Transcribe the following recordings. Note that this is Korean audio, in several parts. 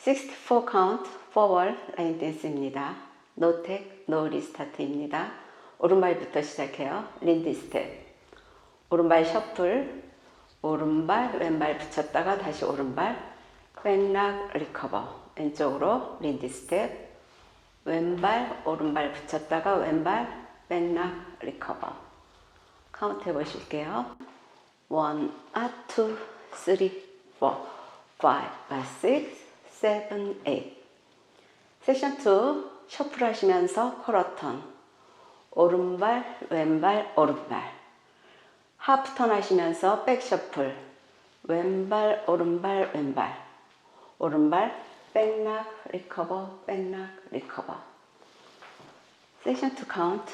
64 count forward 라인 댄스입니다. No tag, no restart입니다. 오른발부터 시작해요. 린디 스텝. 오른발 셔플, 오른발 왼발 붙였다가 다시 오른발, 백락 리커버. 왼쪽으로 린디 스텝. 왼발 오른발 붙였다가 왼발 백락 리커버. 카운트 해보실게요. 1, 2, 3, 4, 5, 6, 7, 8. 섹션 2 셔플 하시면서 코러턴. 오른발 왼발 오른발. 하프턴 하시면서 백 셔플. 왼발 오른발 왼발. 오른발 백락 리커버 백락 리커버. 섹션 2 카운트.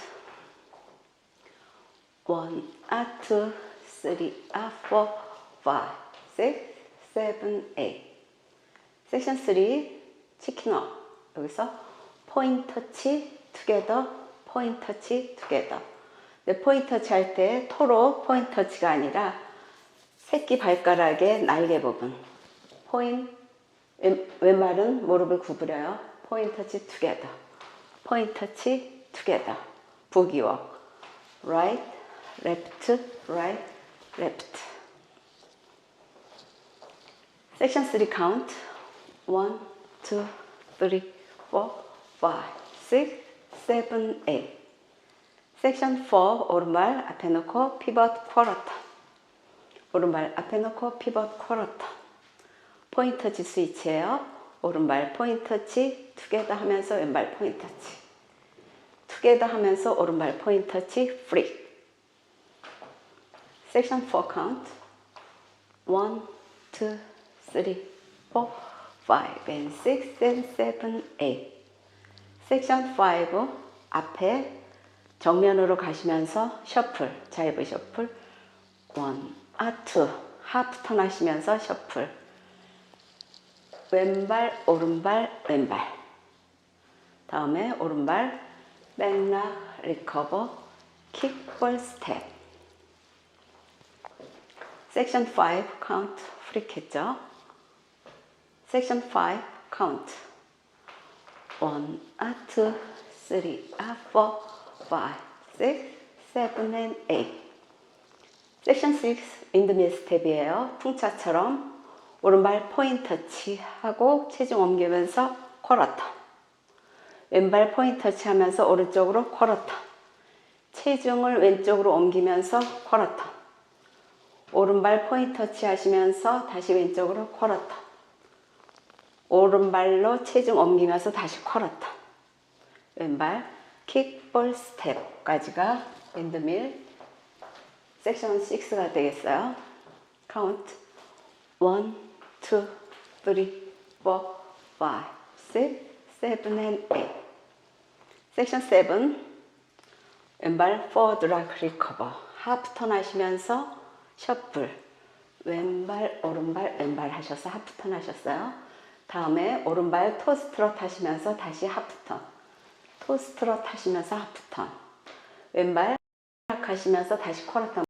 1, 2, 3, 4, 5, 6, 7, 8. 섹션 3 치킨업. 여기서 포인트 터치 투게더, 포인트 터치 투게더. 근데 포인트 터치 할 때 토로 포인트 터치가 아니라 새끼 발가락의 날개 부분. 왼발은 무릎을 구부려요. 포인트 터치 투게더, 포인트 터치 투게더. 부기워. right, left, right, left. 섹션 3 카운트. 1, 2, 3, 4, 5, 6, 7, 8. 섹션 4 오른발 앞에 놓고 피벗 쿼러턴. 오른발 앞에 놓고 피벗 쿼러턴. 포인트 터치 스위치예요. 오른발 포인트 터치 투게더 하면서 왼발 포인트 터치. 투게더 하면서 오른발 포인트 터치 프리. 섹션 4 카운트. 1, 2, 3, 4, 5 and 6 and 7, 8. 섹션 5 앞에 정면으로 가시면서 셔플, 자이브 셔플. 1, 2 하프턴 하시면서 셔플. 왼발 오른발 왼발. 다음에 오른발 백락 리커버 킥볼 스텝. 섹션 5 카운트 프릭했죠. 섹션 5 카운트. 1, 2, 3, 4, 5, 6, 7, and 8. 섹션 6 윈드밀 스텝이에요. 풍차처럼 오른발 포인트 터치 하고 체중 옮기면서 코러턴. 왼발 포인트 터치 하면서 오른쪽으로 코러턴. 체중을 왼쪽으로 옮기면서 코러턴. 오른발 포인트 터치 하시면서 다시 왼쪽으로 코러턴. 오른발로 체중 옮기면서 다시 코러턴. 왼발 킥볼 스텝까지가 윈드밀 섹션 6가 되겠어요. 카운트. 1, 2, 3, 4, 5, 6, 7, and 8. 섹션 7 왼발 포워드 락 리커버. 하프턴 하시면서 셔플. 왼발 오른발 왼발 하셔서 하프턴 하셨어요. 다음에 오른발 토스트롯 하시면서 다시 하프턴. 토스트롯 하시면서 하프턴. 왼발 하시면서 다시 코러턴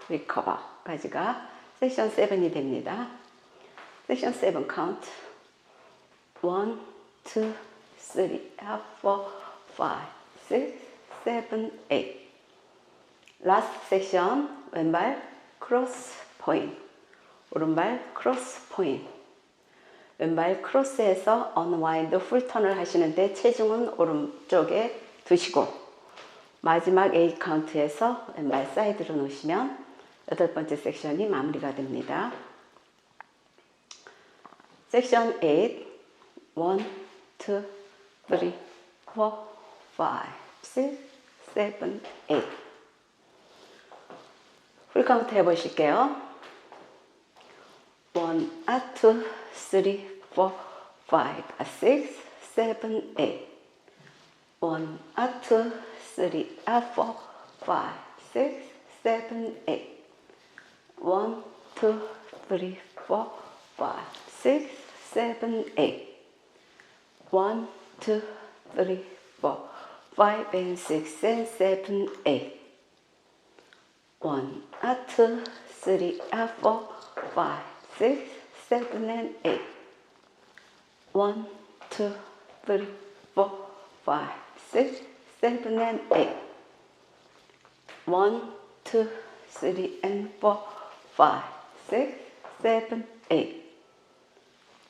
리커버까지가 섹션 7이 됩니다. 섹션 7 카운트. 1, 2, 3, 4, 5, 6, 7, 8. 라스트 섹션 왼발 크로스 포인트. 오른발 크로스 포인트. 왼발 크로스에서 언와인드 풀턴을 하시는데 체중은 오른쪽에 두시고 마지막 A 카운트에서 왼발 사이드로 놓으시면 8번째 섹션이 마무리가 됩니다. 섹션 8 1, 2, 3, 4, 5, 6, 7, 8. 풀 카운트 해보실게요. 1, 2, 3, 4, 5, 6, 7, 8. 1, 2, 3, 4, 5, 6, 7, 8. 1, 2, 3, 4, 5, 6, 7, 8. 1, 2, 3, 4, 5, and 6, and 7, 8. 1, 2, 3, 4, 5, 6, 7, and 8. 1, 2, 3, 4, 5, 6, 7, and 8. 1, 2, 3, and 4, 5, 6, 7, 8.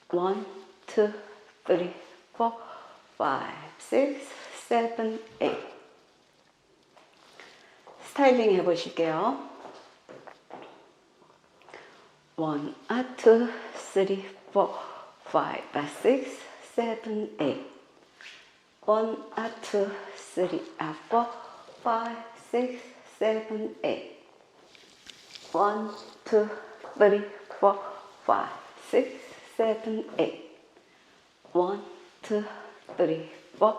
1, 2, 3, 4, 5, 6, 7, 8. 스타일링 해보실게요. 1, 2, 3, 4, 5, 6, 7, 8. 1, 2, 3, 4, 5, 6, 7, 8. 1, 2, 3, 4, 5, 6, 7, 8. 1, 2, 3, 4,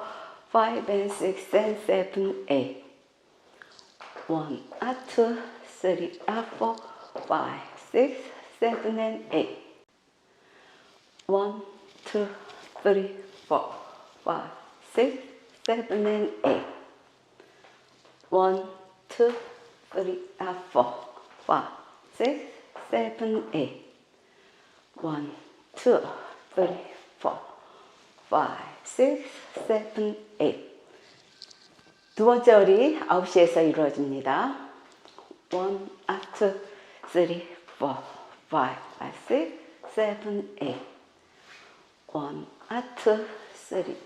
5, and 6, and 7, 8. 1, 2, 3, 4, 5, 6, 7, and 8. 1, 2, 3, 4, 5, 6, 7, and 8. 1, 2, 3, 4, 5, 6, 7, 8. 1, 2, 3, 4, 5, 6, 7, 8. 두 번째 어리 9시에서 이루어집니다. 1, 2, 3, 4, 5, 6, 7, 8. 1, 2, 3,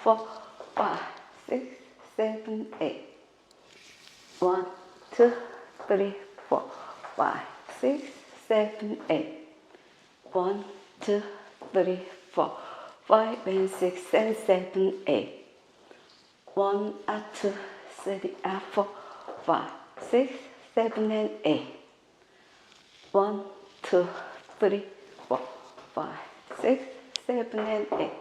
4, 5, 6, 7, 8. 1, 2, 3, 4, 5, 6, 7, 8. 1, 2, 3, 4, 5, and 6, and 7, 8. 1, 2, 3, 4, 5, 6, 7, and 8. 1, 2, 3, 4, 5, 6, 7, and 8.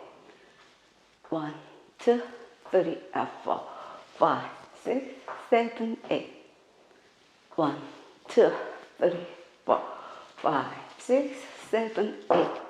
1, 2, 3, 4, 5, 6, 7, 8. 1, 2, 3, 4, 5, 6, 7, 8.